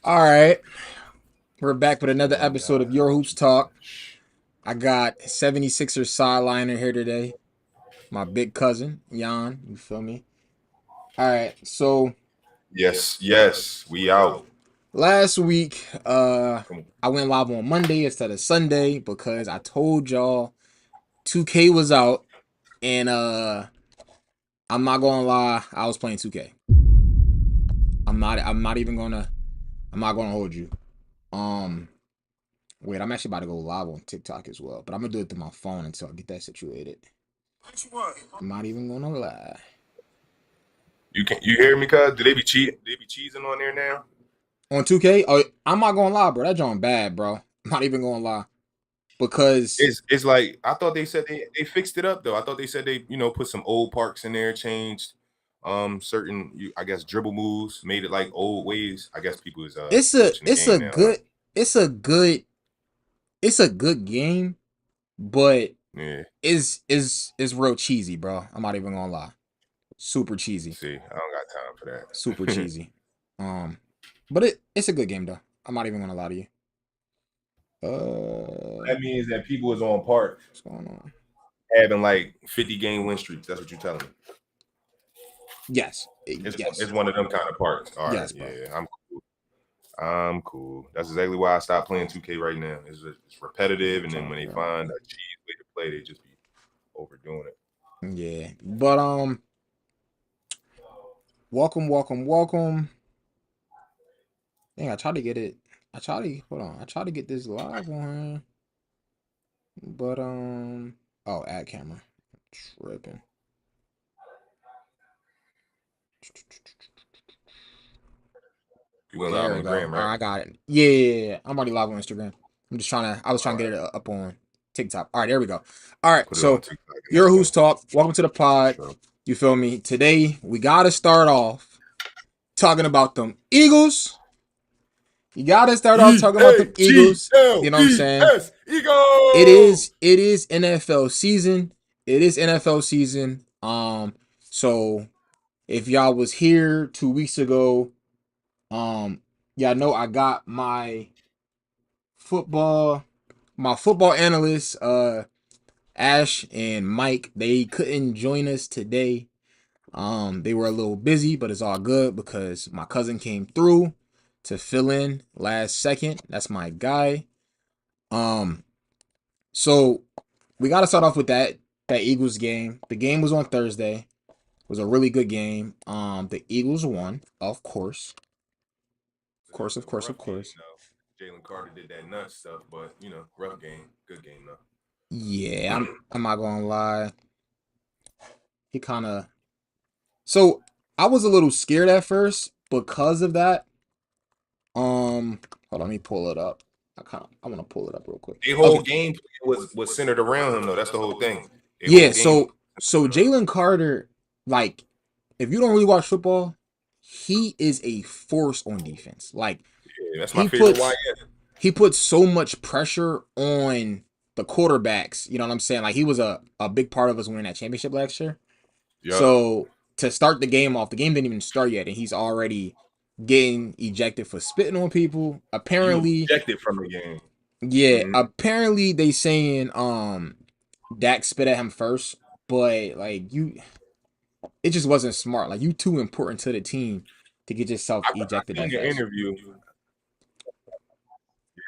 All right, we're back with another episode of Your Hoops Talk. I got 76ers sideliner here today. My big cousin, Jan. You feel me? All right, so Yes, yes, we out. last week, Come on. I went live on Monday instead of Sunday because I told y'all 2K was out, and I'm not gonna lie, I was playing 2K. I'm not gonna hold you. Um, Wait, I'm actually about to go live on TikTok as well, but I'm gonna do it through my phone until I get that situated. I'm not even gonna lie. You hear me, cuz? Do they be cheating? They be cheesing on there now? On 2K, oh, I'm not gonna lie, bro. That joint bad, bro. I'm not even gonna lie because It's like I thought they said they fixed it up though. I thought they said they put some old parks in there, changed certain I guess dribble moves, made it like old ways. I guess people is it's a glitching the it's game a now, huh? good it's a good it's a good game, but Yeah. is real cheesy, bro. I'm not even gonna lie. Super cheesy, See, I don't got time for super that. cheesy. Um, but it's a good game though. I'm not even gonna lie to you. That means that people is on park What's going on? having like 50 game win streaks. That's what you're telling me. Yes, It's yes, one of them kind of parks. All right, yes, bro. yeah, I'm cool. That's exactly why I stopped playing 2K right now. It's repetitive, and then when they find a cheese way to play, they just be overdoing it. Yeah, but welcome. Dang, I tried to get it. I tried to hold on. I tried to get this live on, but oh, ad camera, tripping. You went live There we on go. All Gram, right? right, I got it. Yeah. I'm already live on Instagram. I was All trying to right, get it up on TikTok. All right, there we go. All right, put it on so TikTok and your Who's everything Talk. Welcome to the for pod. sure. You feel me? Today we gotta start off talking about them Eagles. You gotta start off talking about them Eagles. You know what I'm saying? EAGLES Eagles. It is NFL season. It is NFL season. So if y'all was here 2 weeks ago, y'all know I got football my football analysts, Ash and Mike. They couldn't join us today. They were a little busy, but it's all good because my cousin came through to fill in last second. That's my guy. Um, so we got to start off with that Eagles game. The game was on Thursday. It was a really good game. The Eagles won, of course. It was a Of rough game course. though. Jalen Carter did that nuts stuff, but rough game, good game though. Yeah, I'm not gonna lie. He kind of so I was a little scared at first because of that. Hold on, let me pull it up. I want to pull it up real quick. The whole Okay. game was centered around him though. That's the whole thing. The whole Yeah, game. so Jalen Carter, like, if you don't really watch football, he is a force on defense. Like, Yeah, that's my he favorite puts YN. he puts so much pressure on the quarterbacks. You know what I'm saying? Like, he was a big part of us winning that championship last year. Yup. So to start the game off, the game didn't even start yet, and he's already getting ejected for spitting on people. He was Apparently, ejected from the game. yeah, Mhm. apparently they saying Dak spit at him first, but like it just wasn't smart. Like, you too important to the team to get yourself I ejected seen that the fast. interview.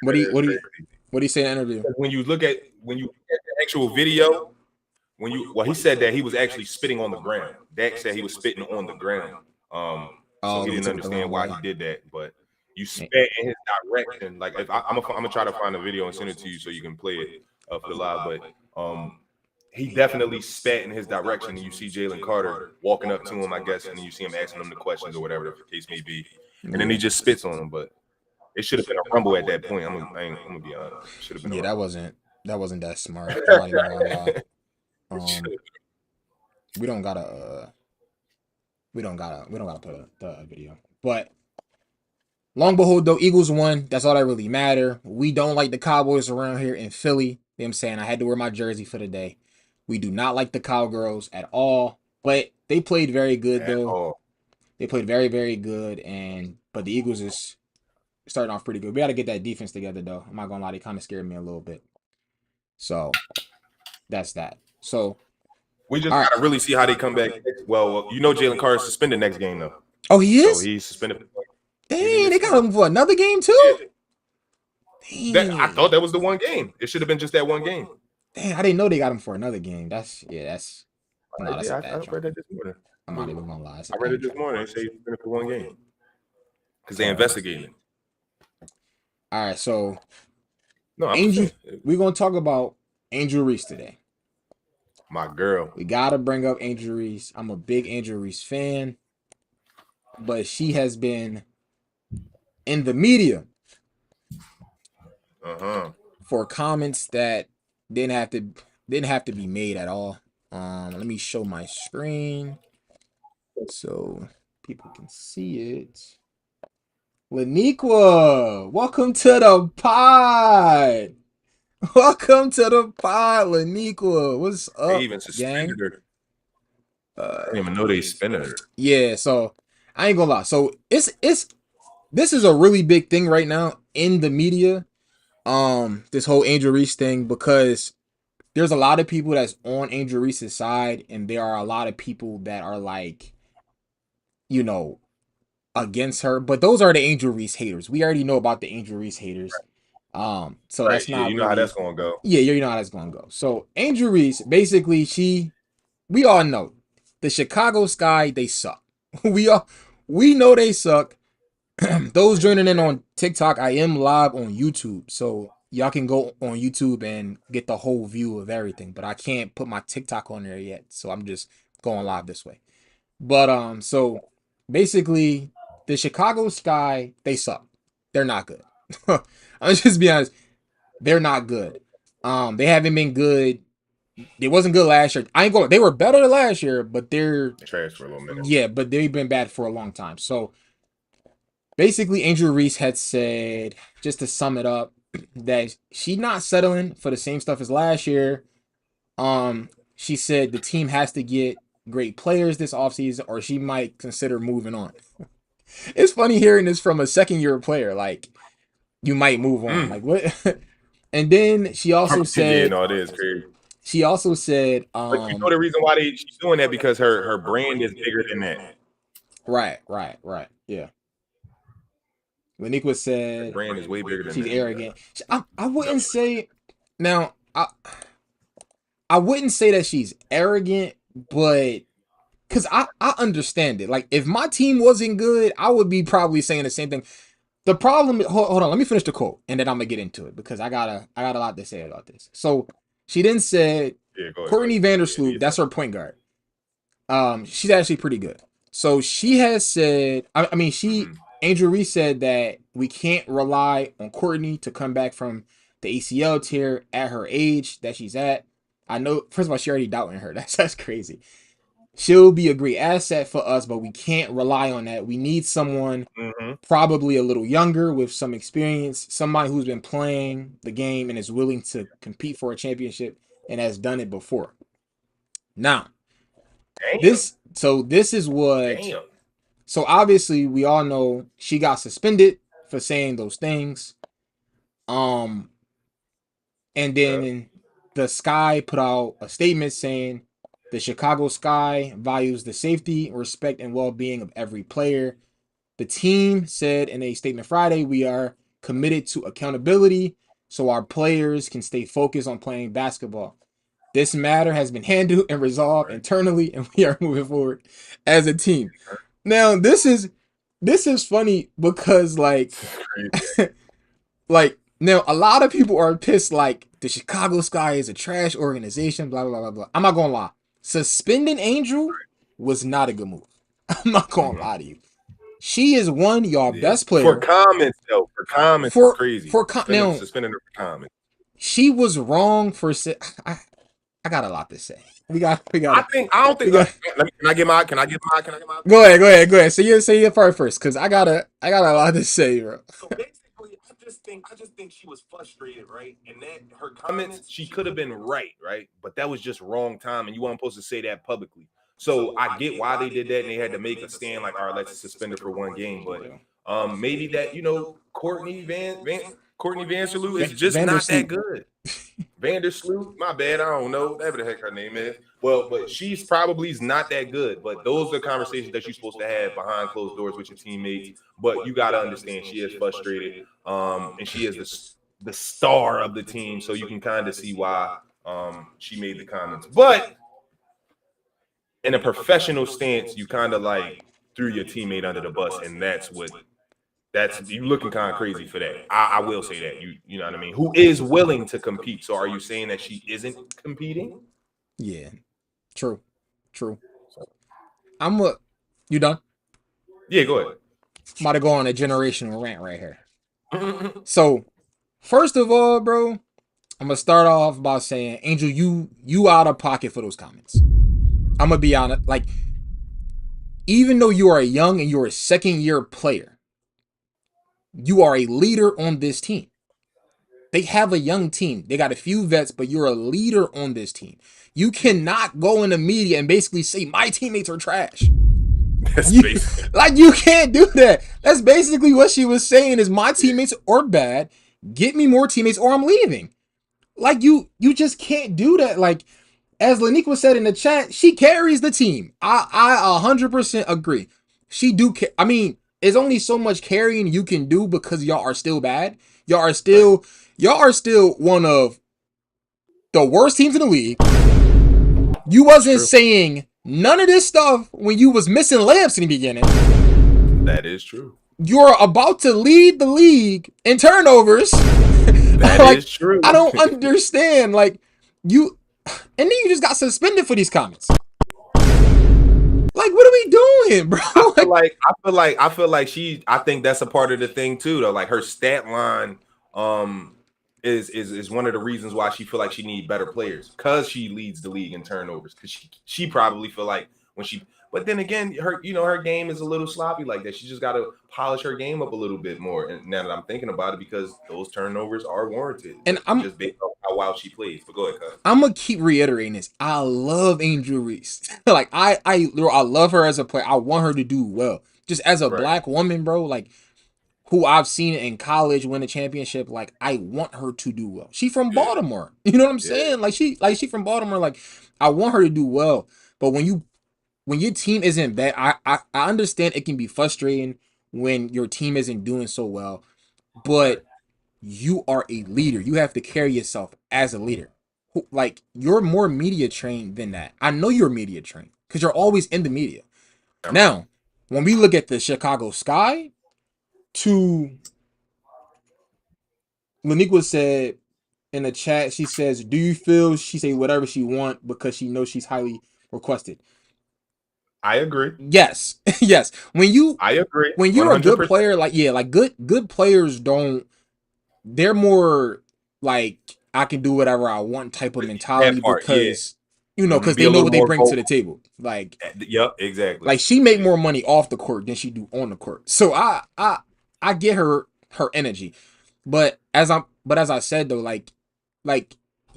What do you That's what do you crazy. what do you say in the interview? Because when you look at the actual video, he said that he was actually spitting on the ground. Dak said he was spitting on the ground. So Oh, he he didn't took it the understand wrong why way. he did that. But you spat in his direction. Like if I'm gonna try to find a video and send it to you so you can play it for the live. But he definitely spat in his direction, and you see Jalen Carter walking up to him, I guess, and then you see him asking him the questions or whatever the case may be, and then he Yeah. just spits on him. But it should have been a rumble at that point. I'm gonna be honest. It should have been a Yeah, rumble. that wasn't that smart. I'm not even gonna lie. It Um, should've we don't gotta we don't gotta put the video. But long behold, though, Eagles won. That's all that really matter. We don't like the Cowboys around here in Philly. You know what I'm saying? I had to wear my jersey for the day. We do not like the Cowgirls at all. But they played very good at though. all. They played very, very good, and but the Eagles is starting off pretty good. We got to get that defense together, though. I'm not gonna lie, they kind of scared me a little bit. So that's that. So We just all right. gotta really see how they come back. Well, Jalen Carter is suspended next game though, Oh, he so is. he's suspended. He didn't Dang, get they got suspended. him for another game Yeah, too. that I Dang. thought that was the one game. It should have been just that one game. Dang, I didn't know they got him for another game. That's no, that's a Yeah, I bad jump. read that this morning. I'm not even gonna lie, it's a I read bad it this jump. morning. They say he's suspended for one game because they So investigating it. all right, so No, I'm Angel, just saying, we're gonna talk about Angel Reese today. my girl. We gotta bring up Angel Reese. I'm a big Angel Reese fan, but she has been in the media for comments that didn't have to be made at all. Let me show my screen so people can see it. Laniqua, welcome to the pod. Welcome to the pod, Laniqua. What's They up, even suspended gang? her. I didn't even know they suspended her. Yeah, so I ain't gonna lie. So it's this is a really big thing right now in the media. This whole Angel Reese thing, because there's a lot of people that's on Angel Reese's side, and there are a lot of people that are like, you know, against her. But those are the Angel Reese haters. We already know about the Angel Reese haters. So Right? that's Yeah, not you know how really. that's gonna go. Yeah, you know how that's gonna go. So Angel Reese, basically, we all know the Chicago Sky, they suck. We know they suck. Those joining in on TikTok, I am live on YouTube, so y'all can go on YouTube and get the whole view of everything. But I can't put my TikTok on there yet, so I'm just going live this way. But so basically, the Chicago Sky, they suck. They're not good. I'm just be honest, they're not good. They haven't been good. They wasn't good last year. I ain't going. They were better last year, but they're Trash for a little minute. yeah, but they've been bad for a long time. So basically, Angel Reese had said, just to sum it up, that she's not settling for the same stuff as last year. She said the team has to get great players this offseason, or she might consider moving on. It's funny hearing this from a second year player. Like, you might move on. Like, what? And then she also Yeah, said, no, it is crazy. But you know the reason why she's doing that because her brand is bigger than that. right, yeah. Laniqua Her said brand is way bigger than she's that. arrogant. I wouldn't say now. I wouldn't say that she's arrogant, but because I understand it. Like, if my team wasn't good, I would be probably saying the same thing. The problem, hold on, let me finish the quote and then I'm gonna get into it because I got a lot to say about this. So she then said, Yeah, go ahead. Courtney Vandersloot, that's her point guard. She's actually pretty good. So she has said, Angel Reese said that we can't rely on Courtney to come back from the ACL tear at her age that she's at. I know, first of all, she already doubting her. That's crazy. She'll be a great asset for us, but we can't rely on that. We need someone probably a little younger with some experience, somebody who's been playing the game and is willing to compete for a championship and has done it before. Now, this is what. Damn. So obviously, we all know she got suspended for saying those things. And then the Sky put out a statement saying the Chicago Sky values the safety, respect, and well-being of every player. The team said in a statement Friday, we are committed to accountability so our players can stay focused on playing basketball. This matter has been handled and resolved internally, and we are moving forward as a team. Now, this is funny because like now a lot of people are pissed. Like, the Chicago Sky is a trash organization. Blah blah blah blah. I'm not gonna lie. Suspending Angel was not a good move. I'm not gonna lie to you. She is one y'all best player. For comments though, for comments, For crazy. Now, Suspending her for comments. She was wrong for. I got a lot to say. We got. I don't think. Can I get my? Can I get my? Go ahead. Say your part first, because I got a lot to say, bro. So basically, I just think she was frustrated, right? And that her comments, she could have been right? But that was just wrong time, and you weren't supposed to say that publicly. So I get why they did that, and they had to make a stand like, all right, let's suspend her for one game. But Maybe that Courtney Vanderloop is just not that Vandersloot. good. Vandersloot, my bad, I don't know whatever the heck her name is. Well, but she's probably not that good. But those are conversations that you're supposed to have behind closed doors with your teammates. But you got to understand she is frustrated, and she is the star of the team, so you can kind of see why she made the comments. But in a professional stance, you kind of like threw your teammate under the bus, and that's you looking kind of crazy for that. I will say that you know what I mean. Who is willing to compete? So are you saying that she isn't competing? Yeah, true. I'm a. You done? Yeah, go ahead. I'm about to go on a generational rant right here. So, first of all, bro, I'm gonna start off by saying, Angel, you out of pocket for those comments. I'm gonna be honest. Like, even though you are young and you're a second year player, you are a leader on this team. They have a young team. They got a few vets, but you're a leader on this team. You cannot go in the media and basically say my teammates are trash. You can't do that. That's basically what she was saying is my teammates are bad. Get me more teammates or I'm leaving. Like you just can't do that. Like as Laniqua said in the chat, she carries the team. I 100% agree. She do. I mean, there's only so much carrying you can do because y'all are still bad. Y'all are still one of the worst teams in the league. You wasn't saying none of this stuff when you was missing layups in the beginning. That is true. You're about to lead the league in turnovers. That is true. I don't understand. Like you, and then you just got suspended for these comments. Like, what are we doing, bro? I feel like I think that's a part of the thing too, though. Like her stat line, is one of the reasons why she feel like she need better players because she leads the league in turnovers. Because she probably feel like but then again, her game is a little sloppy like that. She just got to polish her game up a little bit more. And now that I'm thinking about it, because those turnovers are warranted, and I'm just based on how well she plays. But go ahead, cuz. I'm gonna keep reiterating this. I love Angel Reese. Like I love her as a player. I want her to do well. Just as a black woman, bro. Like who I've seen in college win a championship. Like I want her to do well. She from Baltimore. You know what I'm saying? Like she from Baltimore. Like I want her to do well. But when your team isn't bad, I understand it can be frustrating when your team isn't doing so well. But you are a leader. You have to carry yourself as a leader. Like you're more media trained than that. I know you're media trained because you're always in the media. Now, when we look at the Chicago Sky, to Laniqua said in the chat, she says, "Do you feel she say whatever she want because she knows she's highly requested?" I agree. Yes, yes. I agree. When you're 100%. A good player, like good players don't. They're more like I can do whatever I want type of mentality because because they know what they bring to the table. Like, yep, exactly. Like she make more money off the court than she do on the court. So I get her energy, but as I said though, like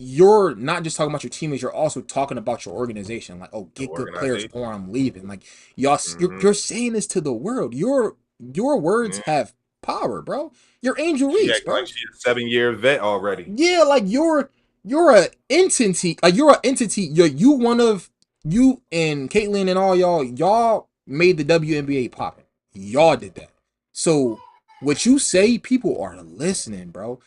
you're not just talking about your teammates, you're also talking about your organization. Like, oh, get good players or I'm leaving. Like y'all, you're saying this to the world. Your words have power, bro. You're Angel Reese, bro. Like she's a 7-year vet already. Yeah, like you're an entity. Like you're an entity. You one of you and Caitlyn and all y'all made the WNBA popping. Y'all did that. So what you say, people are listening, bro.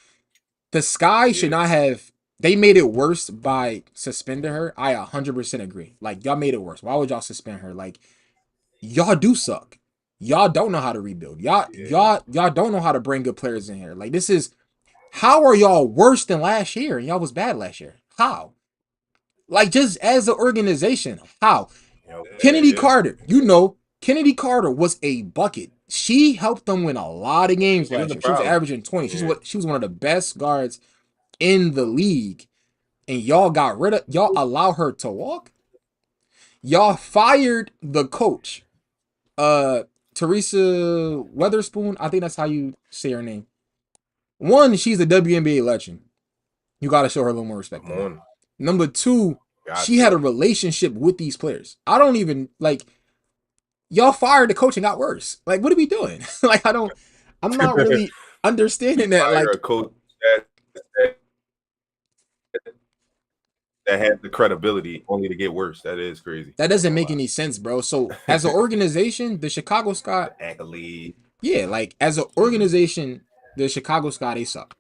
The Sky should not have. They made it worse by suspending her. I 100% agree. Like y'all made it worse. Why would y'all suspend her? Like y'all do suck. Y'all don't know how to rebuild. Y'all don't know how to bring good players in here. Like this is. How are y'all worse than last year? And y'all was bad last year. How? Like just as an organization, how? Kennedy Carter, Kennedy Carter was a bucket. She helped them win a lot of games last year. She was averaging 20. She was one of the best guards in the league. And y'all allow her to walk. Y'all fired the coach. Teresa Weatherspoon. I think that's how you say her name. One, she's a WNBA legend. You got to show her a little more respect. Number two, she had a relationship with these players. I don't even like. y'all fired the coach and got worse. Like, what are we doing? Like, I'm not really You understanding that. fire a Like, coach that, that that has the credibility only to get worse. That is crazy. that I ain't doesn't gonna make lie. any sense, bro. So, as an organization, the Chicago Sky, The accolade. yeah, like as an Mhm. organization, the Chicago Sky, they suck.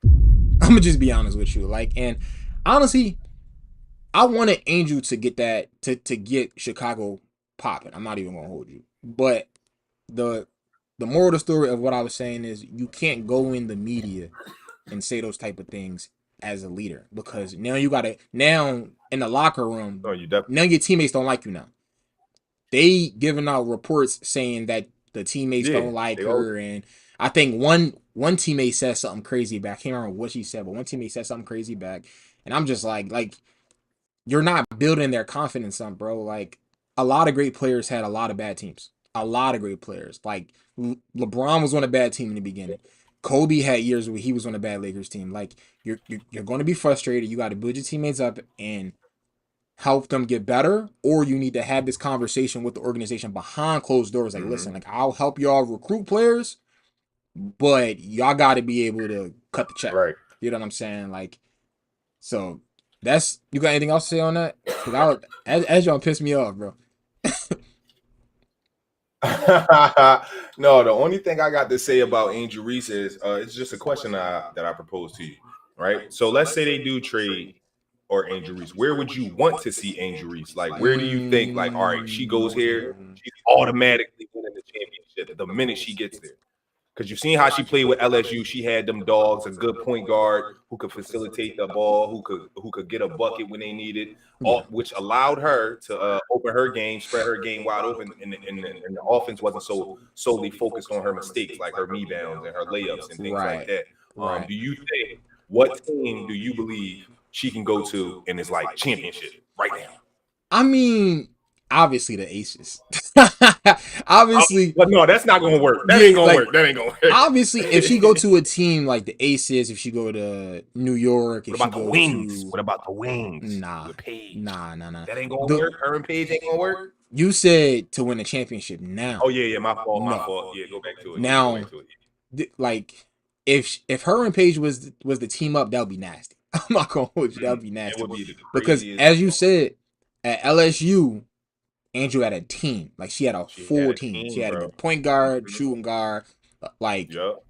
I'm gonna just be honest with you. Like, and honestly, I wanted Angel to get that to get Chicago popping. I'm not even gonna hold you, but the the moral of the story of what I was saying is you can't go in the media and say those type of things as a leader because now you gotta now in the locker No, room you definitely. now your teammates don't like you now. They giving out reports saying that the teammates Yeah, don't like they all. her, and I think one teammate said something crazy back. I can't remember what she said, but one teammate said something crazy back, and I'm just like you're not building their confidence up, bro. Like a lot of great players had a lot of bad teams. A lot of great players. Like LeBron was on a bad team in the beginning. Kobe had years where he was on a bad Lakers team. Like you're going to be frustrated. You got to build your teammates up and help them get better, or you need to have this conversation with the organization behind closed doors. Like, listen, Mhm. like I'll help y'all recruit players, but y'all got to be able to cut the check. Right. You know what I'm saying? Like, so that's you got anything else to say on that? Because I would as y'all piss me off, bro. No, the only thing I got to say about Angel Reese is it's just a question that I propose to you, right? So let's say they do trade or Angel Reese. Where would you want to see Angel Reese? Like, where do you think, like, all right, she goes here, she's automatically winning the championship the minute she gets there? Because you've seen how she played with LSU. She had them dogs, a good point guard who could facilitate the ball, who could get a bucket when they needed, Yeah. all, which allowed her to open her game, spread her game wide open, and the offense wasn't so solely focused on her mistakes, like her rebounds and her layups and things like Right. that. Right. Do you think what team do you believe she can go to and is like championship right now? I mean, obviously the Aces. Oh, Obviously, but no, that's not gonna work. That ain't yeah, gonna like work. That ain't gonna work. obviously if she go to a team like the Aces, if she go to New York, What if she about the go wings? to What about the wings nah, with Paige? nah. That ain't gonna The work. Her and Paige ain't gonna work. you said to win a championship now. Oh yeah, my fault, my No. fault. Yeah, go back to it. Yeah, go back Now, to it. like if her and Paige was the team up, that would be nasty. I'm not gonna hold you. That would be It nasty would be the because craziest. as you said at LSU, Andrew had a team. Like she had a She had full a team. She team, had a bro. good point guard, Mhm. shooting guard, like Yup.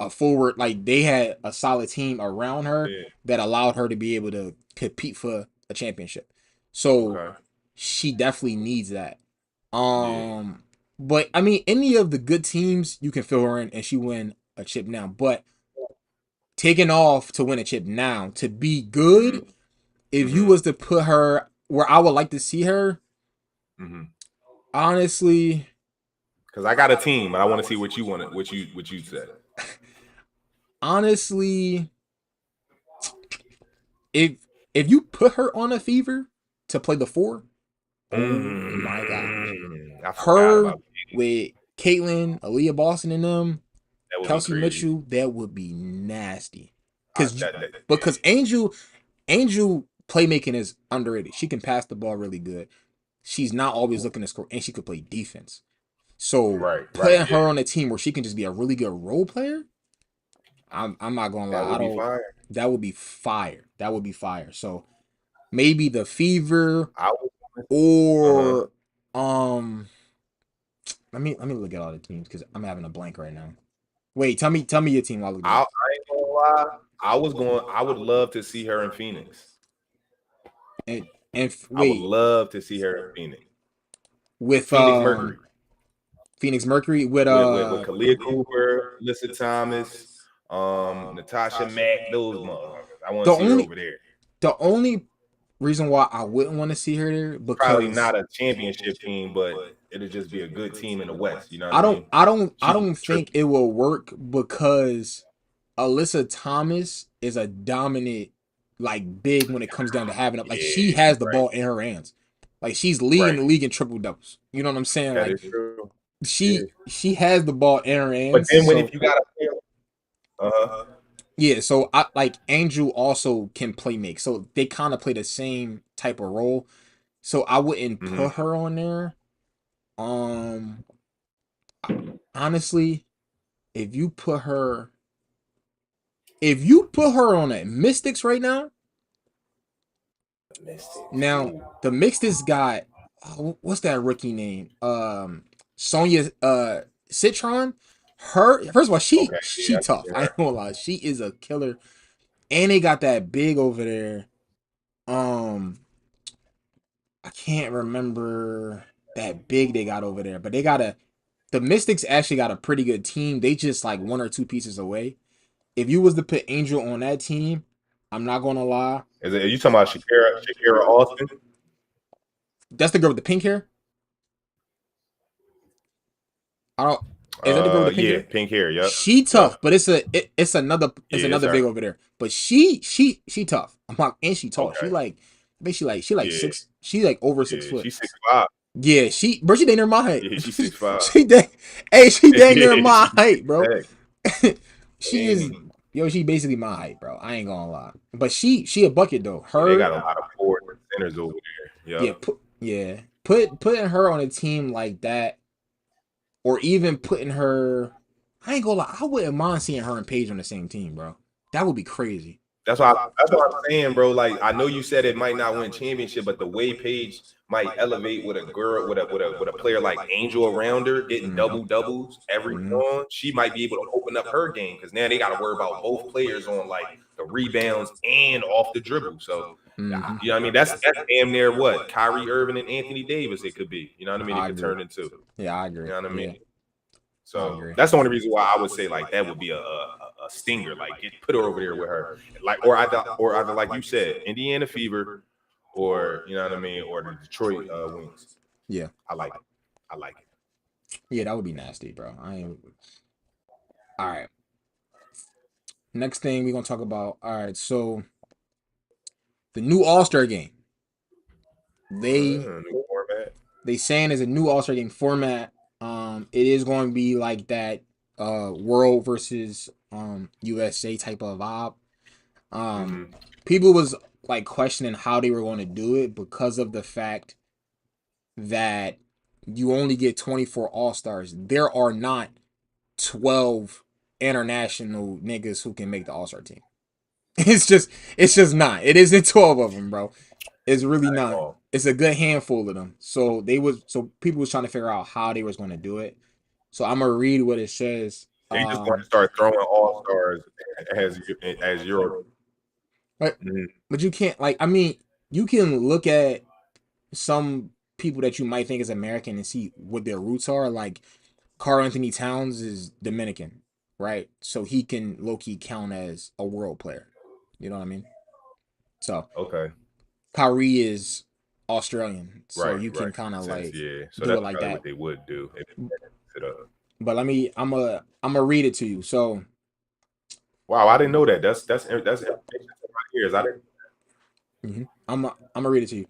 a forward. Like they had a solid team around her Yeah. that allowed her to be able to compete for a championship. So Okay. she definitely needs that. Yeah. But I mean, any of the good teams you can fill her in, and she win a chip now. But taking off to win a chip now to be hmm good, if you hmm was to put her where I would like to see her, hmm honestly, Because I got a team, but I want to see what you want. What you said. honestly, if if you put her on a fever to play the four, oh my gosh, I forgot her about with Caitlyn, Aaliyah Boston, and them, that. Would be Kelsey crazy. Mitchell, that would be nasty. I, Cause that because Angel playmaking is underrated. She can pass the ball really good. She's not always looking to score, and she could play defense. So right, right, putting yeah, her on a team where she can just be a really good role player, I'm not gonna that lie. I would be don't. fine. That would be fire. That would be fire. So maybe the Fever I would. Uh-huh. or um. Let me look at all the teams because I'm having a blank right now. Wait, tell me your team while I look it I up. ain't gonna lie. I would love to see her in Phoenix. And I would wait love to see her in Phoenix. with Phoenix Mercury Phoenix Mercury with with Kalia Cooper, Alyssa Thomas, Natasha Mack, those motherfuckers. I want the to see her only over there. the only reason why I wouldn't want to see her there Probably because not a championship team, but it'll just be a good team in the West. You know what I I don't mean? I don't I She can don't think contribute. it will work because Alyssa Thomas is a dominant like big when it comes down to having up like Yeah, she you're has the right. ball in her hands. Like she's leading Right. the league in triple doubles. You know what I'm saying? That Like is true. Yeah. she has the ball in her But hands. then when if So you got a player, yeah, so I like Angel also can play make. So they kind of play the same type of role. So I wouldn't mhm. put her on there. honestly, if you put her, if you put her on a Mystics right now, Mystics. now Ooh. the Mystics got what's that rookie name? Sonya Citron. Her first of all, Okay. she Yeah, I tough. see I her. ain't gonna lie, she is a killer. And they got that big over there. Um, I can't remember that big they got over there, but they got a the Mystics actually got a pretty good team. They just like one or two pieces away. If you was to put Angel on that team, I'm not gonna lie. Are you talking about Shakira Austin? That's the girl with the pink hair. I don't. Is that the girl with the pink Yeah, hair? pink hair. Yep. She Yep. tough, but it's Yeah, it's another her. big over there. But she tough. I'm not, and she tall. She Okay. like, I think she like Yeah. six. She like over 6 foot. She's 6'5". Yeah, she dang near my height. Yeah, she's 6'5". she dang, hey, she dang near Yeah, my she height, bro. heck. she is, Dang. yo, she basically my height, bro. I ain't gonna lie. But she a bucket though. Yeah, they Her, got a lot of forward centers over there. yeah, Yep. putting her on a team like that, or even putting her, I ain't gonna lie. I wouldn't mind seeing her and Paige on the same team, bro. That would be crazy. That's what I'm saying, bro. Like I know you said it might not win championship, but the way Paige might elevate with a girl with a player like Angel around her, getting Mhm. double doubles every Mhm. on, she might be able to open up her game because now they got to worry about both players on like the rebounds and off the dribble. So, Mhm. you know what I mean? That's damn near what Kyrie Irving and Anthony Davis it could be. You know what I mean? It I could agree. turn into. Yeah, I You agree. know what I mean? Yeah, I So agree. that's the only reason why I would say like that would be a stinger. Like put her over there with her, like or either like you said, Indiana Fever, or you know what I mean, or the Detroit Wings. Yeah, I like it. I like it. yeah, that would be nasty, bro. I ain't. All right. Next thing we're gonna talk about. All right, so the new All Star game. They New format. they saying is a new All Star game format. It is going to be like that world versus USA type of vibe. Um, Mm-hmm. people was like questioning how they were going to do it because of the fact that you only get 24 All Stars. There are not 12 international niggas who can make the All Star team. It's just not. It isn't 12 of them, bro. It's really not. Oh, It's a good handful of them. So people was trying to figure out how they was going to do it. So I'm gonna read what it says. they just want to start throwing all stars as Europe. But Mhm. but you can't, like, I mean, you can look at some people that you might think is American and see what their roots are. Like Karl Anthony Towns is Dominican, right? So he can low key count as a world player. You know what I mean? So Okay, Kyrie is Australian, so right, you can right, kind of makes sense. like Yeah, so do it that's like probably what that. they would do if they set up. But I'm gonna read it to you. So Wow, I didn't know that. That's information to my ears. I didn't. I'm gonna read it to you.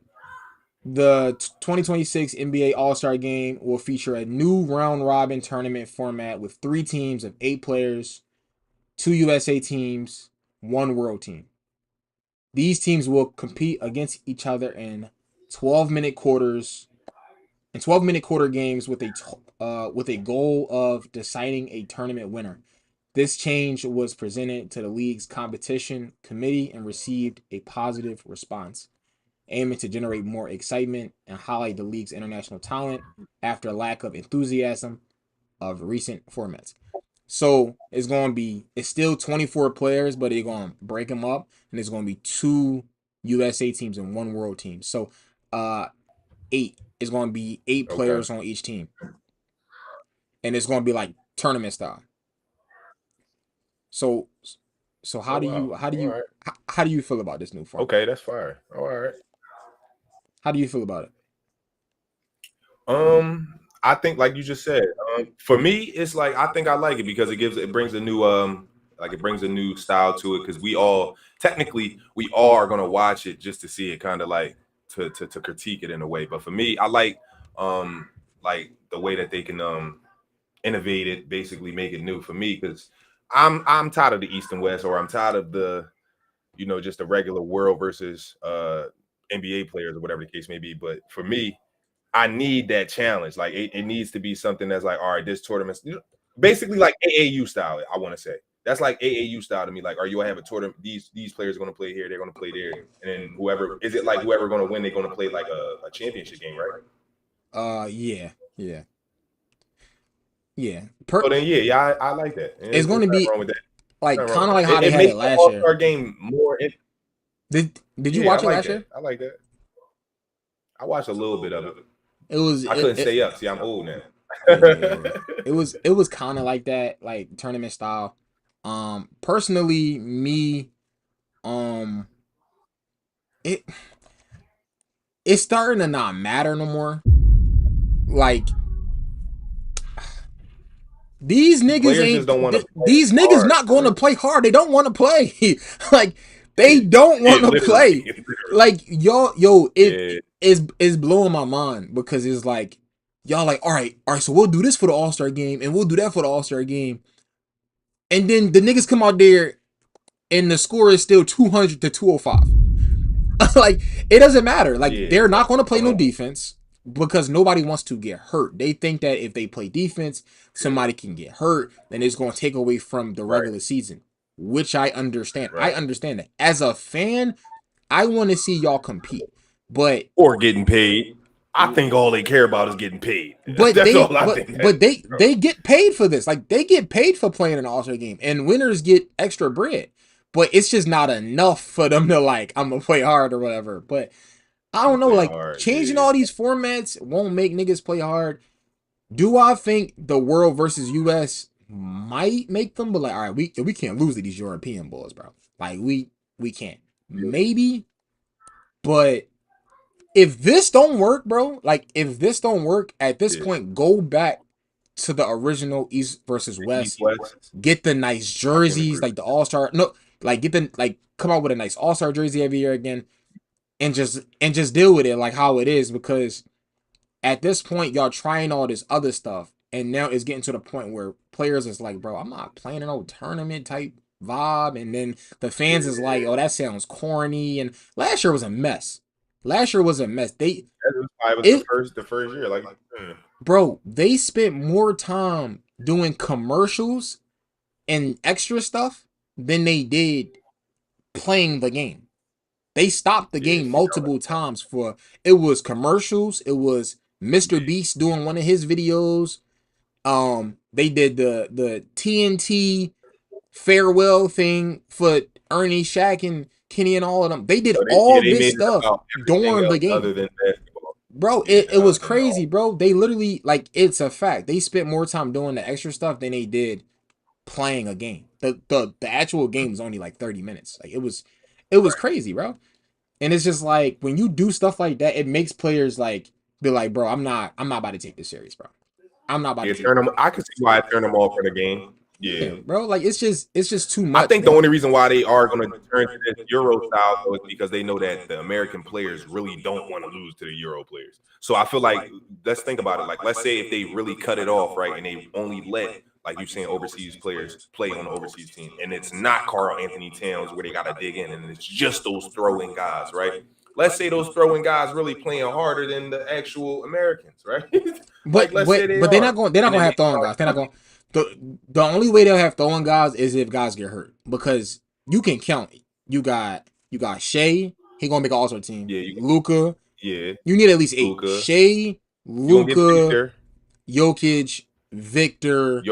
The 2026 NBA All Star Game will feature a new round robin tournament format with 3 teams of 8 players, 2 USA teams, 1 world team. These teams will compete against each other in 12-minute quarters in 12-minute quarter games with a goal of deciding a tournament winner. This change was presented to the league's competition committee and received a positive response, aiming to generate more excitement and highlight the league's international talent after a lack of enthusiasm of recent formats. So it's still 24 players, but they're going to break them up, and it's going to be 2 USA teams and 1 world team. So, uh, 8 is going to be 8 players Okay. on each team, and it's going to be like tournament style. So, so Oh wow. All right. how do you feel about this new format? Okay, that's fire. All right. How do you feel about it? I think like you just said, for me, it's like I think I like it because it brings a new like it brings a new style to it because we all are gonna watch it just to see it kind of like to critique it in a way. But for me, I like the way that they can innovate it, basically make it new for me because I'm tired of the East and West, or I'm tired of the just the regular world versus NBA players or whatever the case may be. But for me, I need that challenge. Like it needs to be something that's like, all right, this tournament, basically like AAU style. I want to say that's like AAU style to me. Like, are you gonna have a tournament? These players are gonna play here, they're gonna play there, and then whoever is it like whoever gonna win, they're gonna play like a championship game, right? Yeah, yeah, yeah. So then, yeah, I like that. It's going to nothing be wrong with that. like Nothing wrong kind of with like that. how they It had makes it the last All year. Star game more. Did you Yeah, I watch it like last that. year? I like that. I watched a little bit of it. It was I couldn't stay up. See, I'm old now. yeah. It was kind of like that, like tournament style. Personally, me, um, it it's starting to not matter no more. Like these niggas Players just ain't don't want to play these niggas hard. not going to play hard. They don't want to play. Like they don't want to play. Like yo, it's blowing my mind because it's like y'all like all right, so we'll do this for the All-Star game and we'll do that for the All-Star game. And then the niggas come out there and the score is still 200 to 205. Like it doesn't matter. Like they're not going to play no defense because nobody wants to get hurt. They think that if they play defense, somebody can get hurt, then it's going to take away from the regular season, which I understand. I understand that. As a fan, I want to see y'all compete, but or getting paid. I think all they care about is getting paid. But That's all I think. But they get paid for this. Like they get paid for playing an All-Star game, and winners get extra bread. But it's just not enough for them to like I'm gonna play hard or whatever. But I don't know. Like changing all these formats won't make niggas play hard. Do I think the World versus US might make them? But like, all right, we can't lose to these European boys, bro. Like we can't. Maybe, but if this don't work, bro, like if this don't work at this point, go back to the original East versus West. Get the nice jerseys, like the All-Star. No, like get the like come out with a nice All-Star jersey every year again, and just deal with it like how it is. Because at this point, y'all trying all this other stuff, and now it's getting to the point where players is like, bro, I'm not playing an old tournament type vibe, and then the fans is like, oh, that sounds corny. And last year was a mess. Last year was a mess. It was the first year. Like, bro, they spent more time doing commercials and extra stuff than they did playing the game. They stopped the game multiple times for it was commercials. It was Mr. Beast doing one of his videos. They did the TNT farewell thing for Ernie, Shaq, and Kenny and all of them. They did all this stuff during the game. Other than basketball. Bro, it was crazy, bro. They literally, like, it's a fact. They spent more time doing the extra stuff than they did playing a game. The actual game was only like 30 minutes. Like, it was crazy, bro. And it's just like, when you do stuff like that, it makes players, like, be like, bro, I'm not about to take this serious, bro. I'm not about to take them. I can see why I turn them off for the game. Yeah, bro. Like it's just too much. I think the only reason why they are going to turn to this Euro style is because they know that the American players really don't want to lose to the Euro players. So I feel like let's think about it. Like let's say if they really cut it off, right, and they only let like you saying overseas players play on the overseas team, and it's not Karl Anthony Towns where they got to dig in, and it's just those throw-in guys, right? Let's say those throw-in guys really playing harder than the actual Americans, right? But they're not going to have throwing guys. They're not going. The only way they'll have throwing guys is if guys get hurt, because you can count. You got Shea. He gonna make an All-Star team. Yeah, Luka. Yeah, you need at least 8. Shea, Luka, Jokic, Victor.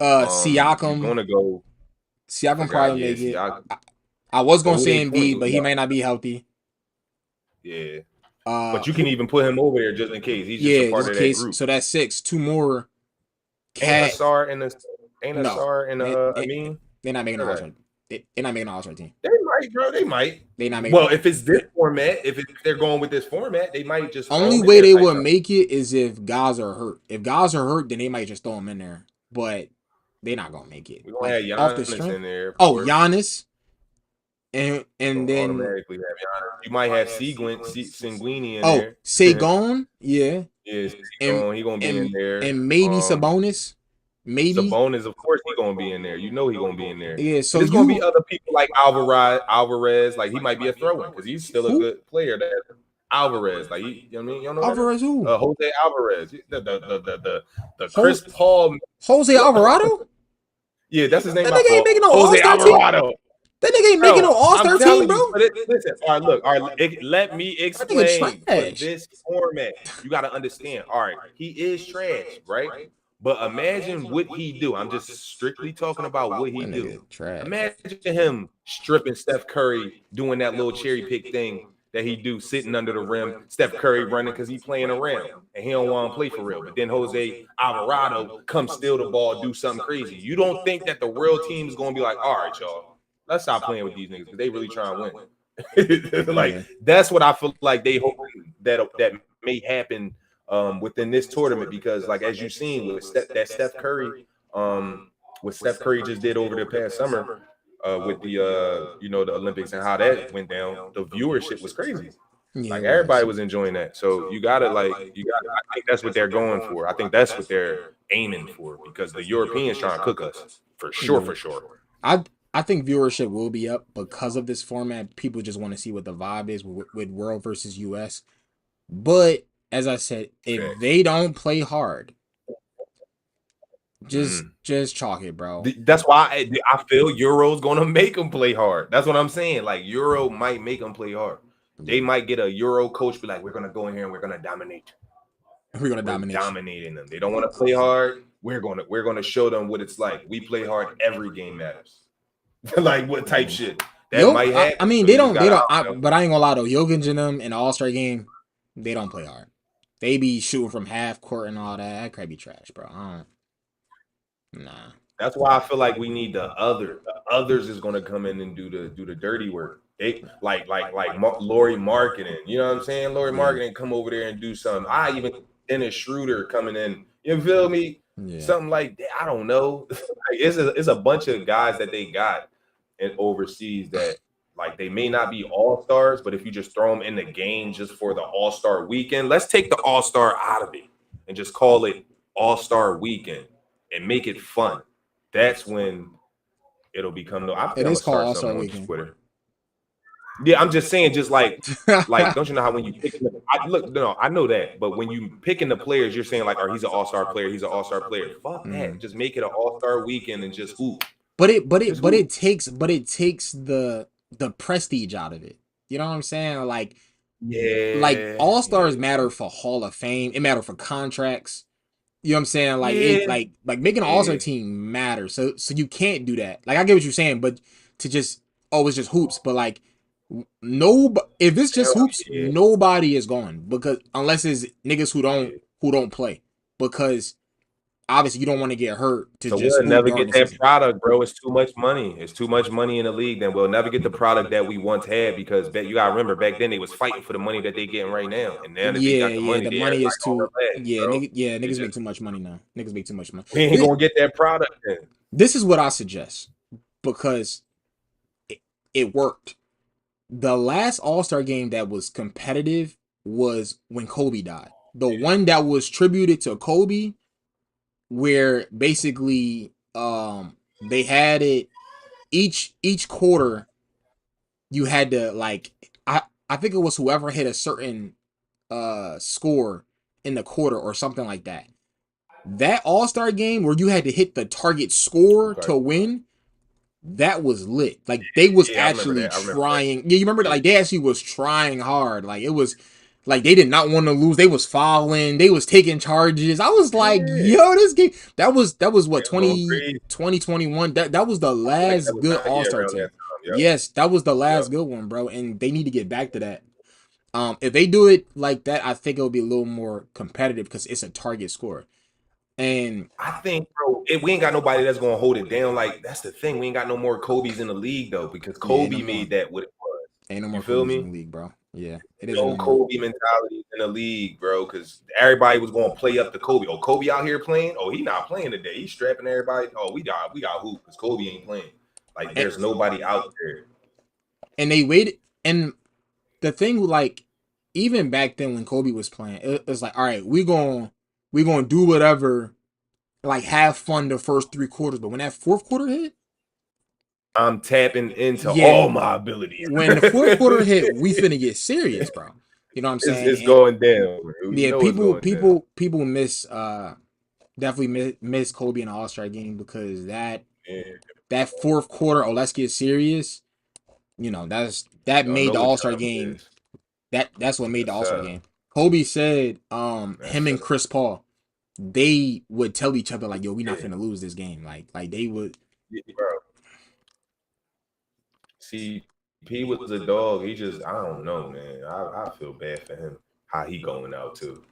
Siakam. You're gonna go. Siakam probably make it. I was gonna say Embiid, but he might not be healthy. Yeah. But you can even put him over there just in case. He's just a part of that group. So that's 6. 2 more. Ain't a star in the I mean, they're not making an All-Star. They're not making an All-Star team. They might, bro. They might. They not making. Well, if it's this format, they're going with this format, they might just. Only way they would make it is if guys are hurt. If guys are hurt, then they might just throw them in there. But they're not gonna make it. We're gonna have Giannis in there. Giannis. And then automatically have Giannis. You might have Sanguini in there. Sagon, yeah. Yeah, Sagon, he gonna be in there. And maybe Sabonis. Maybe Sabonis, of course, he gonna be in there. You know he gonna be in there. Yeah, so there's gonna be other people like Alvarez. Like he might be a throw-in because he's still a good player. Alvarez. Like, you know what I mean? You don't know that? Alvarez who? Jose Alvarez. The Ho- Chris Paul. Jose Alvarado? Yeah, that's his name. That My nigga ain't fault. making no All Jose Star team. Alvarado. That nigga ain't making no Bro, All I'm Star team, telling bro. you. But listen, all right, look, all right. Let me That nigga explain for trash. this format. You got to understand. All right, he is trash, right? But imagine what he do. I'm just strictly talking about what he That do. nigga trash. Imagine him stripping Steph Curry, doing that little cherry pick thing that he do, sitting under the rim. Steph Curry running because he playing around and he don't want to play for real. But then Jose Alvarado come steal the ball, do something crazy. You don't think that the real team is going to be like, all right, y'all, let's stop playing with these niggas because they really trying to win. Like, Yeah. that's what I feel like they hope that may happen within this tournament, because like as you've seen with Steph Curry, what Steph Curry just did over the past summer with the the Olympics and how that went down, the viewership was crazy. Yeah, Like, it was. everybody was enjoying that. So you gotta I think that's what they're going for. I think that's what they're aiming for, because the Europeans trying to cook us for sure, Yeah. for sure. I think viewership will be up because of this format. People just want to see what the vibe is with World versus US. But as I said, if Facts. they don't play hard, Mm. just chalk it, bro. That's why I feel Euro's gonna make them play hard. That's what I'm saying. Like, Euro might make them play hard. They Yeah. might get a Euro coach be like, we're gonna go in here and we're gonna dominate. We're gonna We're dominate you. dominating them. They don't want to play hard. We're gonna show them what it's like. We play hard. Every game matters. Like, what type shit that Yo, might I happen. mean So you just they gotta, don't. But I ain't gonna lie though. Jokic and them in the All Star game, they don't play hard. They be shooting from half court and all that. That could be trash, bro. I don't. Nah. That's why I feel like we need the other. The others is gonna come in and do the dirty work. They Lori Marketing. You know what I'm saying? Lori Yeah. Marketing come over there and do something. I even Dennis Schroeder coming in. You feel me? Yeah. Something like that. I don't know. Like, it's a bunch of guys that they got in overseas that, like, they may not be all stars, but if you just throw them in the game just for the All Star weekend, let's take the All Star out of it and just call it All Star Weekend and make it fun. That's when it'll become. I think It I'm is gonna called start All Star something on Weekend. Twitter. Yeah, I'm just saying, just like, don't you know how when you pick? I know that, but when you picking the players, you're saying like, "Oh, he's an all-star player. He's an all-star player." Fuck that. Just make it an all-star weekend and just hoop. Just hoop. it takes the prestige out of it. You know what I'm saying? Like Yeah, All yeah, Stars matter for Hall of Fame. It matter for contracts. You know what I'm saying? Like yeah, it like making an All Star yeah. team matters. So you can't do that. Like I get what you're saying, but to just it's just hoops. But like no, if it's just Hell hoops, yeah, nobody is going because unless it's niggas yeah. who don't play because obviously you don't want to get hurt to So just we'll hoop never during get the that season. product, bro. It's too much money. It's too much money in the league. Then we'll never get the product that we once had, because you gotta remember, back then they was fighting for the money that they getting right now, and now that they got the Yeah, money, the they money everybody is gonna too. relax, bro. They Niggas make just too much money now. Niggas make too much money. we ain't gonna get that product then. This is what I suggest because it worked. The last All Star game that was competitive was when Kobe died. The one that was tributed to Kobe, where basically they had it each quarter. You had to like I think it was whoever hit a certain score in the quarter or something like that. That All Star game where you had to hit the target score Okay. to win, that was lit. Like they was Yeah, I remember actually that. I remember that. trying. Yeah, you remember that? Yeah. Like they actually was trying hard. Like it was like they did not want to lose. They was fouling. They was taking charges. I was like, Yeah. yo, this game. That was what It was going 20 crazy. 2021. That was the I feel like that last was good yeah, All Star around that team. time. Yep. Yes, that was the Yep. last good one, bro. And they need to get back to that. If they do it like that, I think it'll be a little more competitive because it's a target score. And I think, bro, we ain't got nobody that's gonna hold it down. Like, that's the thing. We ain't got no more Kobe's in the league though, because yeah, ain't no Kobe more. made that what it was. Ain't no You more feel Kobe's in me? the league, bro. Yeah, it isn't No no more. Kobe mentality in the league, bro, because everybody was gonna play up to Kobe. Oh, Kobe out here playing? Oh, he not playing today. He's strapping everybody. Oh, we got hoop because Kobe ain't playing. Like, And, there's nobody out there. and they waited. And the thing, like, even back then when Kobe was playing, it was like, all right, we gonna do whatever, like have fun the first 3 quarters. But when that fourth quarter hit, I'm tapping into yeah, all my abilities. when the fourth quarter hit, we finna get serious, bro. You know what I'm saying? It's And going down, bro. You yeah, know it's people going down. people people miss definitely miss Kobe in the All-Star game because Yeah, that fourth quarter, oh let's get serious. That y'all made know the what All-Star time it game. is. That's what made the Yes, All-Star sir. game. Kobe said Yes, him sir. and Chris Paul, they would tell each other like, yo, we not Yeah, finna lose this game. Like they would. yeah, bro. See, P was a dog. He just, I don't know, man. I feel bad for him. How he going out too?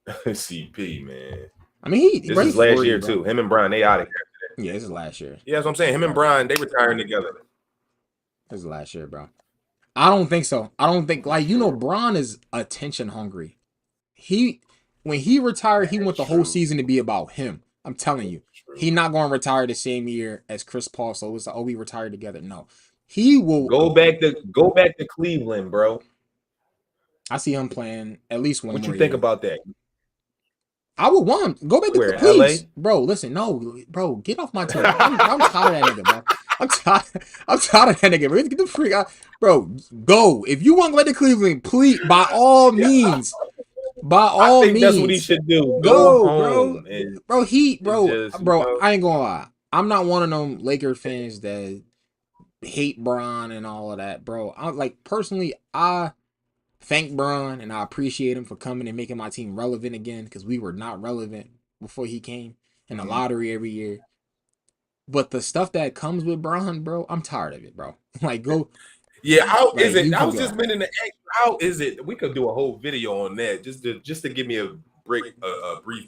CP, man. I mean, This bro, he is last 40, year bro. too. Him and Brian, they out of here. Yeah, this is last year. Yeah, that's what I'm saying. Him and Brian, they retiring together. This is last year, bro. I don't think so. I don't think For like sure. Bron is attention hungry. He when he retired, he want That's the whole true. season to be about him. I'm telling you, True. he not going to retire the same year as Chris Paul. So it's like, oh, we retired together. No, he will. Go back to Cleveland, bro. I see him playing at least one What you more think year. about that? I would want him. Go back to Where in please, LA? bro. Listen, no, bro, get off my team. I'm tired of that nigga, bro. I'm tired. I'm tired of that nigga. Bro. Get the freak out, bro. Go if you want to go back to Cleveland, please, by all Yeah, means, by I all think that's what he means, should do. Go go, bro. home and Bro, just, I ain't gonna lie. I'm not one of them Laker fans that hate Bron and all of that, bro. I like personally, I thank Bron and I appreciate him for coming and making my team relevant again because we were not relevant before he came in the Mhm. lottery every year. But the stuff that comes with Bron, bro, I'm tired of it, bro. Like go, Yeah, how is like it? you I can was just go, meaning to ask, how is it? We could do a whole video on that just to give me a brief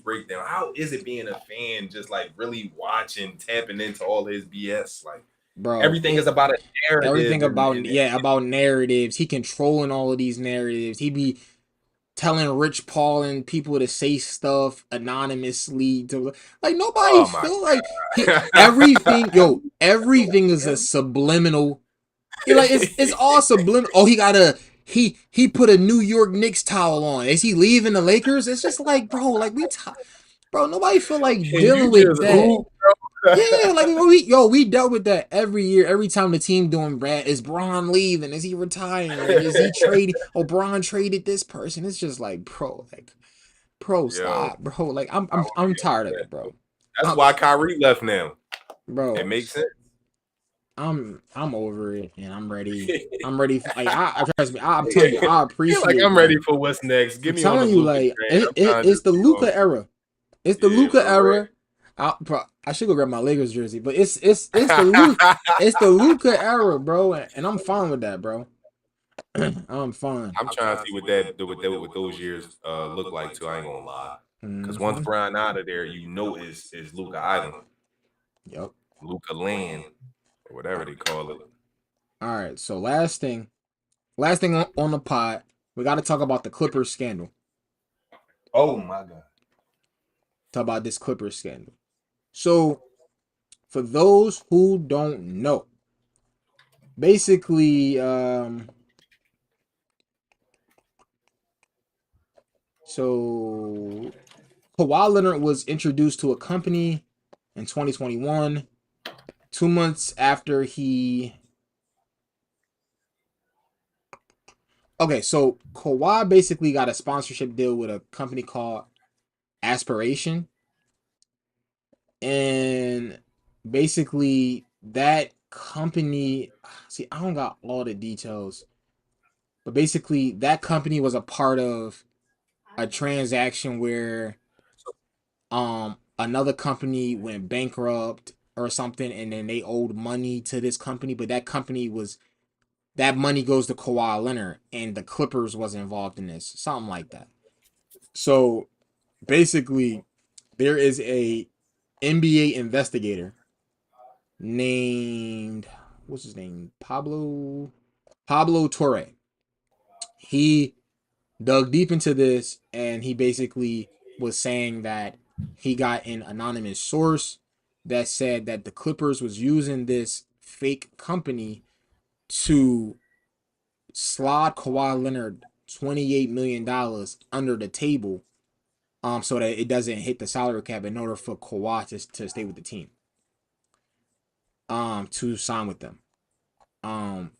breakdown. How is it being a fan, just like really watching, tapping into all his BS? Like bro. everything is about a narrative Everything about and about narratives. He controlling all of these narratives. He be telling Rich Paul and people to say stuff anonymously to like nobody oh my feel like he god. everything is a subliminal. Like it's all subliminal. Oh, he put a New York Knicks towel on. Is he leaving the Lakers? It's just like bro, like bro, nobody feel like Can you dealing with just that. hoop, bro? Yeah, like we dealt with that every year. Every time the team doing bad, is Bron leaving? Is he retiring? Is he trading? Oh, Bron traded this person. It's just like, bro, Yo, stop, bro. Like I won't I'm be able tired of to. it, bro. That's I'm, why Kyrie left now. It bro, makes sense. I'm over it, and I'm ready. I'm ready. Like I trust me. I'm telling you, I Feel like appreciate I'm ready like for what's next. I'm Get me on the telling you, Luca like train. I'm trying to it's just the be on. Luca era. It's the Yeah, Luca for real. era. I should go grab my Lakers jersey, but it's the Luca era, bro, and I'm fine with that, bro. I'm fine. I'm trying to see what those years look like too. I ain't gonna lie. Because once Mm-hmm. Brian out of there, is Luca Island, Yep. Luca Land, or whatever they call it. All right. So last thing on the pod, we got to talk about the Clippers scandal. Oh my god. Talk about this Clippers scandal. So for those who don't know, basically, so Kawhi Leonard was introduced to a company in 2021, 2 months after he. Okay, so Kawhi basically got a sponsorship deal with a company called Aspiration, and basically that company. See, I don't got all the details, but basically that company was a part of a transaction where another company went bankrupt or something, and then they owed money to this company, but that money goes to Kawhi Leonard, and the Clippers was involved in this, something like that. So basically, there is a NBA investigator named what's his name, Pablo Torre. He dug deep into this, and he basically was saying that he got an anonymous source that said that the Clippers was using this fake company to slide Kawhi Leonard $28 million under the table, so that it doesn't hit the salary cap in order for Kawhi to stay with the team, to sign with them. Um,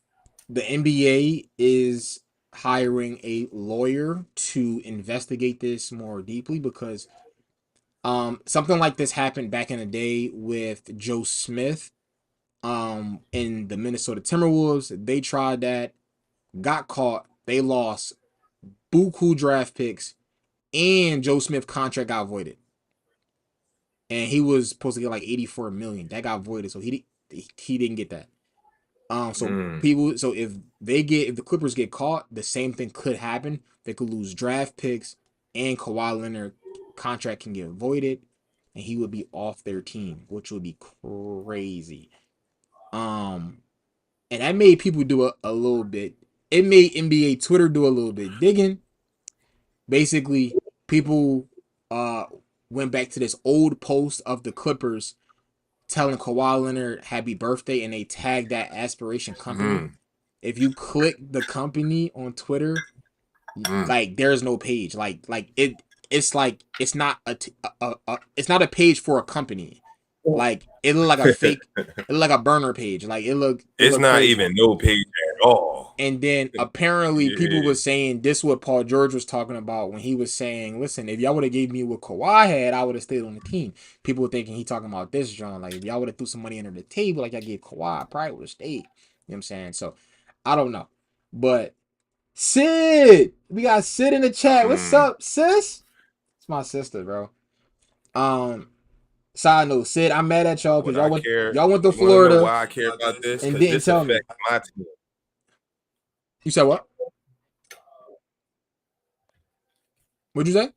the NBA is hiring a lawyer to investigate this more deeply because something like this happened back in the day with Joe Smith in the Minnesota Timberwolves. They tried that, got caught, they lost buku draft picks, and Joe Smith contract got voided. And he was supposed to get like 84 million. That got voided, so he didn't get that. So people, so if the Clippers get caught, the same thing could happen. They could lose draft picks, and Kawhi Leonard contract can get voided, and he would be off their team, which would be crazy. And that made people do a little bit. It made NBA Twitter do a little bit digging. Basically, people uh went back to this old post of the Clippers telling Kawhi Leonard happy birthday, and they tagged that aspiration company. If you click the company on Twitter, like there's no page. It's like it's not it's not a page for a company. Like it looked like a fake, it looked like a burner page. Like it looked not crazy. even no page at all. And then apparently people were saying this what Paul George was talking about when he was saying, listen, if y'all would have gave me what Kawhi had, I would have stayed on the team. People were thinking he talking about this, John. Like if y'all would have threw some money under the table like I gave Kawhi, I probably would have stayed. You know what I'm saying? So I don't know. But Sid, we got Sid in the chat. What's up, sis? It's my sister, bro. Side note, Sid, I'm mad at y'all because y'all went to Florida. Why I care about this? And didn't tell me. My team. You said what? What'd you say?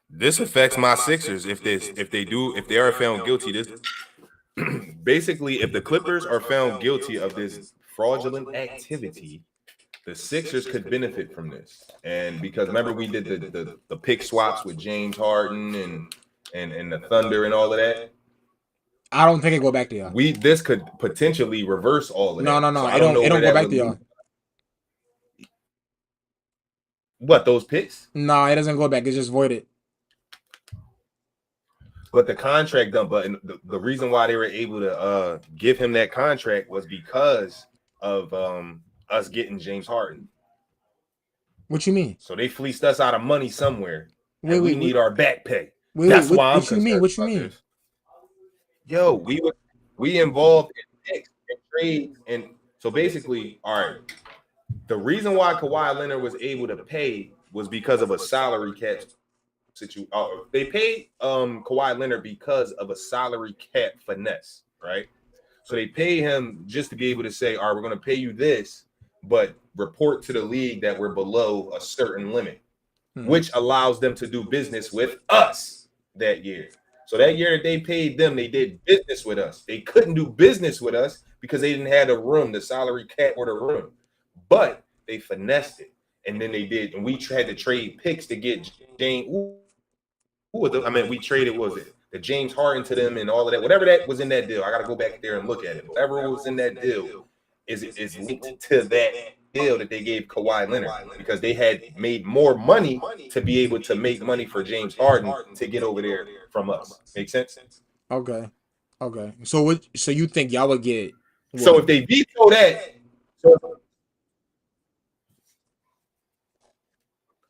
This affects my Sixers if they are found guilty. This basically, if the Clippers are found guilty of this fraudulent activity, the Sixers could benefit from this. And because remember we did the pick swaps with James Harden and the Thunder and all of that. I don't think it go back to y'all. This could potentially reverse all of that. No. So it don't go back to y'all. What, those picks? No, it doesn't go back. It's just voided. But the contract done. But the reason why they were able to give him that contract was because of us getting James Harden. What you mean? So they fleeced us out of money somewhere. We need our back pay. That's why I'm concerned. What you mean? This. Yo, we involved in picks and trades, and so basically, all right. The reason why Kawhi Leonard was able to pay was because of a salary cap situation. They paid Kawhi Leonard because of a salary cap finesse, right? So they pay him just to be able to say, all right, we're going to pay you this, but report to the league that we're below a certain limit, which allows them to do business with us that year. So that year that they paid them, they did business with us. They couldn't do business with us because they didn't have the room, the salary cap or the room. But they finessed it, and then they did, and we had to trade picks to get James. We traded, what was it, the James Harden to them and all of that, whatever that was in that deal. I got to go back there and look at it. Whatever was in that deal is linked to that deal that they gave Kawhi Leonard because they had made more money to be able to make money for James Harden to get over there from us. Make sense? Okay. So you think y'all would get? So if they veto that.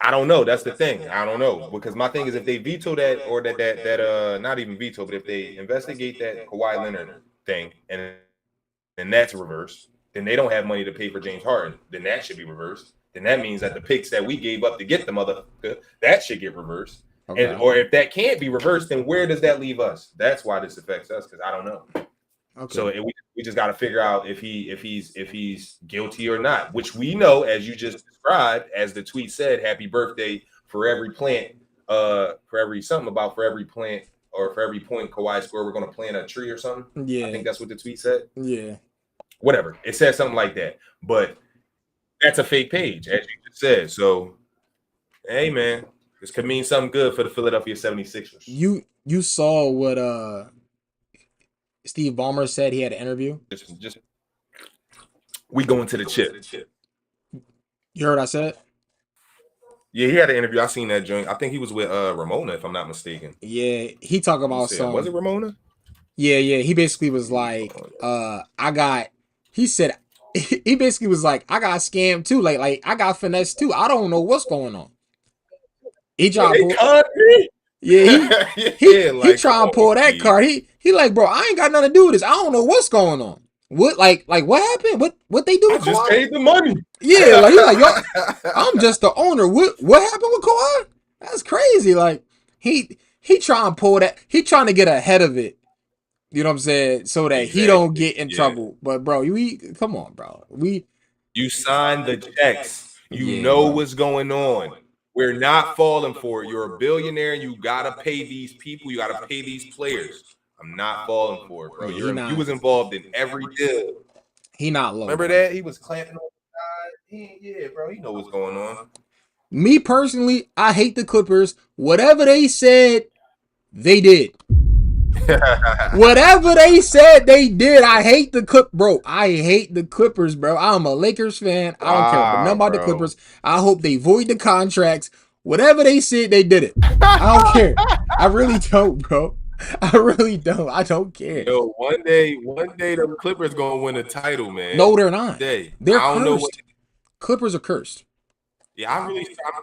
I don't know. That's the thing. I don't know because my thing is if they veto that or that not even veto, but if they investigate that Kawhi Leonard thing and that's reversed, then they don't have money to pay for James Harden. Then that should be reversed. Then that means that the picks that we gave up to get the motherfucker, that should get reversed. Okay. And or if that can't be reversed, then where does that leave us? That's why this affects us because I don't know. Okay. So we just got to figure out if he's guilty or not, which we know, as you just described, as the tweet said, happy birthday for every plant, for every plant or for every point Kawhi scored, we're going to plant a tree or something. Yeah. I think that's what the tweet said. Yeah. Whatever. It said something like that. But that's a fake page, as you just said. So, hey, man, this could mean something good for the Philadelphia 76ers. You saw what Steve Ballmer said he had an interview. Just we going to the chip. You heard what I said? Yeah, he had an interview. I seen that joint. I think he was with Ramona, if I'm not mistaken. Yeah, he talked about some. Was it Ramona? Yeah. He basically was like, he said he basically was like, I got scammed too. Like I got finessed too. I don't know what's going on. He Yo, tried to they pull. conned me. Yeah, Yeah, he like come trying to on, pull that Steve. card. He like, bro, I ain't got nothing to do with this. I don't know what's going on. What like what happened? What they do I with just Kawhi? paid the money. Yeah, like he like, yo, I'm just the owner. What happened with Kawhi? That's crazy. Like he trying to pull that. He trying to get ahead of it. You know what I'm saying? So that he don't Exactly. get in Yeah. trouble. But bro, we come on, bro. You signed the checks. You Yeah, know bro. what's going on. We're not falling for it. You're a billionaire. You gotta pay these people. You gotta pay these players. I'm not falling for it, bro. Yeah, he You not was involved in every deal. he not low, Remember bro. that? He was clamping on the guy. Yeah, bro. He know what's going on. Me personally, I hate the Clippers. Whatever they said, they did. Whatever they said, they did. I hate the bro. I hate the Clippers, bro. I'm a Lakers fan. I don't care about nothing Wow, about the bro. Clippers. I hope they void the contracts. Whatever they said, they did it. I don't care. I really don't, bro. I really don't. I don't care. Yo, one day the Clippers gonna win a title, man. No, they're One not. day. They're I don't know what. cursed. Clippers are cursed. Yeah,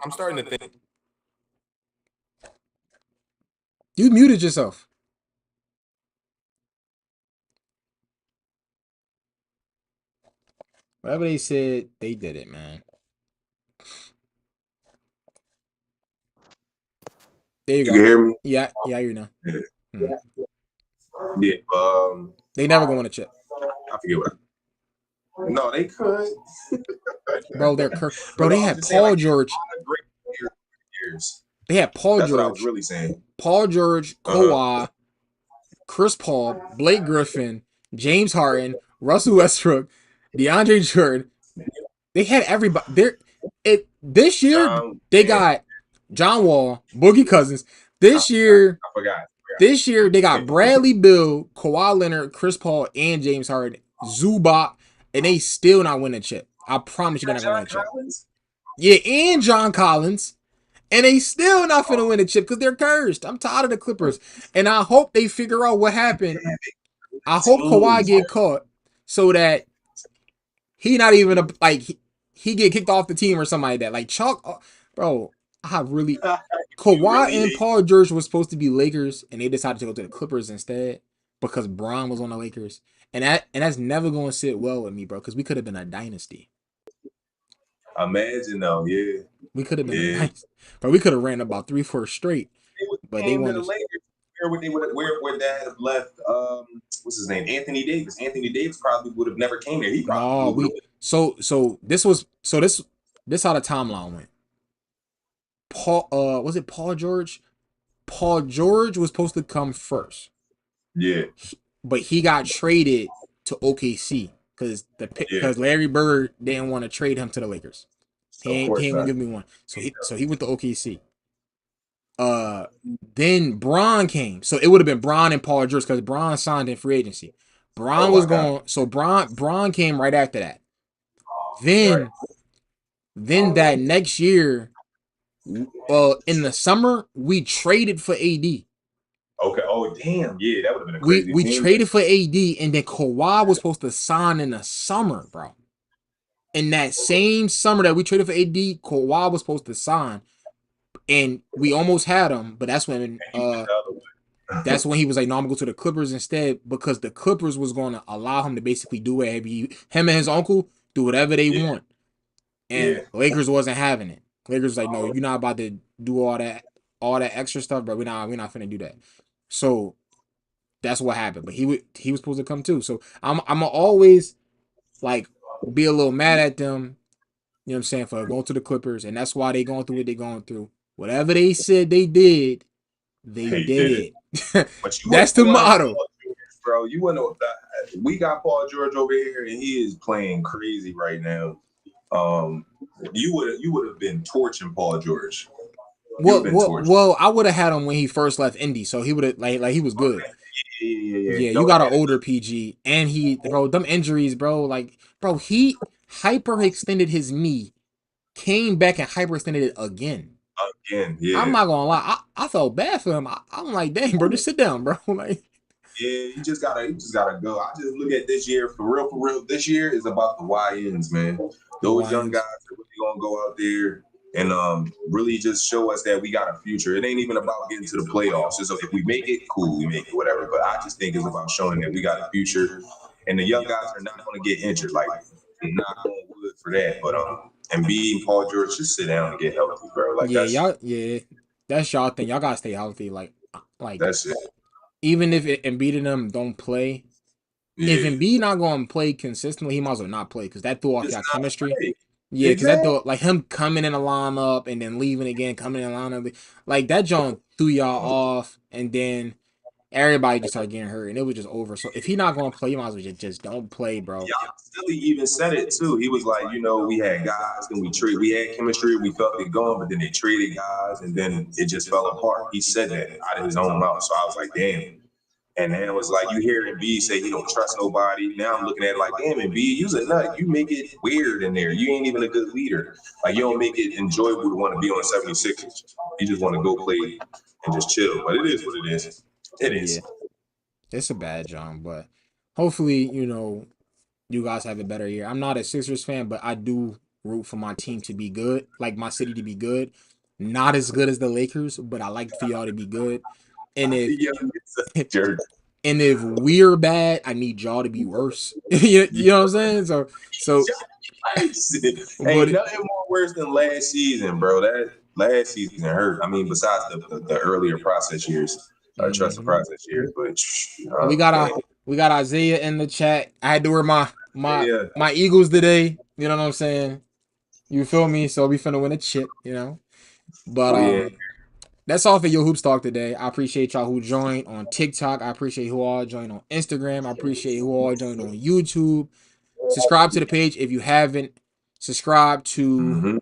I'm starting to think. You muted yourself. Whatever they said, they did it, man. There you You can go. hear me? Yeah, you know. Yeah. Hmm. Yeah. They never go on a chip. I forget what. No, they could. Bro, they're cursed. But Bro, no, they I'm had just saying, like, Paul they had a George. lot of great years. They had Paul That's what I was George. really saying. Paul George, Uh-huh. Kawhi, Chris Paul, Blake Griffin, James Harden, Russell Westbrook, DeAndre Jordan. They had everybody. This year John, they man, got John Wall, Boogie Cousins. This year, I forgot. they got Bradley Bill, Kawhi Leonard, Chris Paul, and James Harden, Zubac, and they still not winning a chip. I promise you, they're not gonna win John a chip. Collins? Yeah, and John Collins. And they still not finna win the chip because they're cursed. I'm tired of the Clippers. And I hope they figure out what happened. I hope Kawhi Teams. get caught so that he not even like he get kicked off the team or something like that. Like Chalk, bro. I really You Kawhi really and hate. Paul George was supposed to be Lakers, and they decided to go to the Clippers instead because Braun was on the Lakers, and that's never going to sit well with me, bro. Because we could have been a dynasty. Imagine though, yeah. We could have been a Yeah. dynasty, but we could have ran about 3-4 straight. They would But have they came to the wanted. Lakers. Where would that have left what's his name? Anthony Davis. Anthony Davis probably would have never came there. He probably No, blew it we away. so this how the timeline went. Paul was it Paul George? Paul George was supposed to come first, Yeah, but he got traded to OKC yeah. because Larry Bird didn't want to trade him to the Lakers. Of He course ain't gonna not. give me one. So he went to OKC. Uh then Braun came. So it would have been Braun and Paul George because Braun signed in free agency. Oh Braun was my God. going so Braun came right after that. Right. Then that next year, in the summer, we traded for AD. Okay. Oh damn. Yeah, that would have been a We crazy we team. traded for AD, and then Kawhi was supposed to sign in the summer, bro. In that same summer that we traded for AD, Kawhi was supposed to sign, and we almost had him, but that's when he was like, "No, I'm gonna go to the Clippers instead," because the Clippers was going to allow him to basically do whatever him and his uncle do whatever they Yeah, want, and yeah. Lakers wasn't having it. Lakers was like, "No, you're not about to do all that extra stuff, bro. We're not finna do that." So that's what happened. But he was supposed to come too. So I'm always like be a little mad at them. You know what I'm saying, for going to the Clippers, and that's why they going through what they going through. Whatever they said they did, they He did it. did it. But you That's wouldn't the know motto. Paul George, bro. You wouldn't know that. We got Paul George over here, and he is playing crazy right now. You would have been torching Paul George. You would Well, have been well, torched. well, I would have had him when he first left Indy, so he would have like he was good. Yeah. Yeah, you Y'all got an had older PG, and bro, them injuries, bro, like, bro, he hyperextended his knee, came back and hyperextended it again. again. I'm Yeah. not gonna lie, I felt bad for him. I'm like, dang, bro, just sit down, bro. Like, Yeah, you just gotta go. I just look at this year for real, for real. This year is about the YNs, man. The Those young guys Lions. are really gonna go out there and really just show us that we got a future. It ain't even about getting to the playoffs. It's if we make it, cool, we make it, whatever. But I just think it's about showing that we got a future, and the young guys are not gonna get injured. Like, knock on wood for that. But and B and Paul George just sit down and get healthy, bro. Like Yeah, y'all. Yeah, that's y'all thing. Y'all gotta stay healthy. Like that's it. even if Embiid and them don't play, if Yeah, Embiid not going to play consistently, he might as well not play because that threw off just y'all not chemistry. play. Yeah, because that Exactly. threw like him coming in a lineup and then leaving again, coming in a lineup, like that John threw y'all off, and then everybody just started getting hurt, and it was just over. So if he not going to play, you might as well just don't play, bro. Y'all Silly even said it too. He was like, we had guys, then we had chemistry, we felt it going, but then they traded guys, and then it just fell apart. He said that out of his own mouth. So I was like, damn. And then it was like you hear Embiid say he don't trust nobody. Now I'm looking at it like, damn, Embiid, you's a nut. You make it weird in there. You ain't even a good leader. Like you don't make it enjoyable to want to be on the 76ers. You just want to go play and just chill. But it is what it is. It Yeah, is. it's a bad John, but hopefully you guys have a better year. I'm not a Sixers fan, but I do root for my team to be good, like my city to be good. Not as good as the Lakers, but I like for y'all to be good. And if Yeah, it's a jerk. and if we're bad, I need y'all to be worse. You know what I'm saying? So, Ain't but nothing more worse than last season, bro. That last season hurt. I mean, besides the earlier process years, trust the mhm. process years, but we got man, we got Isaiah in the chat. I had to wear yeah, my Eagles today. You know what I'm saying? You feel me? So we finna win a chip. But yeah. that's all for your hoops talk today. I appreciate y'all who joined on TikTok. I appreciate who all joined on Instagram. I appreciate who all joined on YouTube. Subscribe to the page if you haven't. Subscribe to Mm-hmm.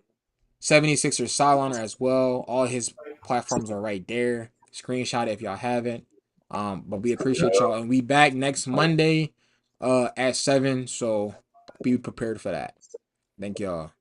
76ers Sideliner as well. All his platforms are right there. Screenshot it if y'all haven't. But we appreciate y'all. And we back next Monday at 7. So be prepared for that. Thank y'all.